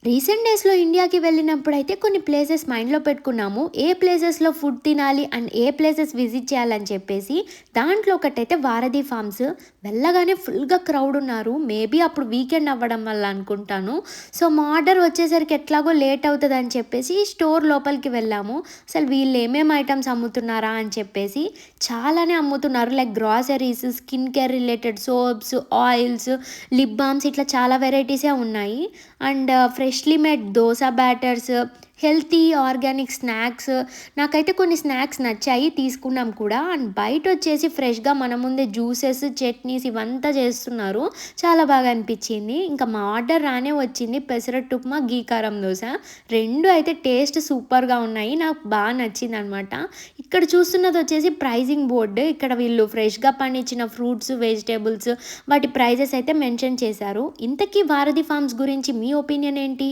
Recent డేస్‌లో ఇండియాకి వెళ్ళినప్పుడైతే కొన్ని ప్లేసెస్ మైండ్‌లో పెట్టుకున్నాము. ఏ ప్లేసెస్‌లో ఫుడ్ తినాలి అండ్ ఏ ప్లేసెస్ విజిట్ చేయాలని చెప్పేసి. దాంట్లో ఒకటైతే వారధి ఫార్మ్స్. వెళ్ళగానే ఫుల్‌గా క్రౌడ్ ఉన్నారు. మేబీ అప్పుడు వీకెండ్ అవ్వడం వల్ల అనుకుంటాను. సో, మా ఆర్డర్ వచ్చేసరికి ఎట్లాగో లేట్ అవుతదని చెప్పేసి స్టోర్ లోపలికి వెళ్ళాము. అసలు వీళ్ళు ఏమేమి ఐటెమ్స్ అమ్ముతున్నారా అని చెప్పేసి చాలానే అమ్ముతున్నారు. Like groceries, skin care related soaps, oils, lip balms ఇట్లా చాలా వెరైటీసే ఉన్నాయి. And freshly made dosa batters, healthy organic snacks. నాకైతే కొన్ని స్నాక్స్ నచ్చాయి. తీసుకున్నాం కూడా. అండ్ బయటొచ్చేసి ఫ్రెష్‌గా మన ముందే జ్యూసెస్, చట్నీస్ ఇవంతా చేస్తున్నారు. చాలా బాగా అనిపిచ్చింది. ఇంకా మా ఆర్డర్ రానే వచ్చింది. పెసరట్టు ఉప్మా, ఘీ కారం దోస. 2 అయితే టేస్ట్ సూపర్‌గా ఉన్నాయి. నాకు బా నచ్చిందనమాట. ఇక్కడ చూస్తున్నదొచ్చేసి ప్రైజింగ్ బోర్డ్. ఇక్కడ వీళ్ళు ఫ్రెష్‌గా పండించిన ఫ్రూట్స్, వెజిటబుల్స్ వాటి ప్రైజెస్ అయితే మెన్షన్ చేశారు. ఇంతకీ వారధి ఫార్మ్స్ గురించి మీ ఒపీనియన్ ఏంటి?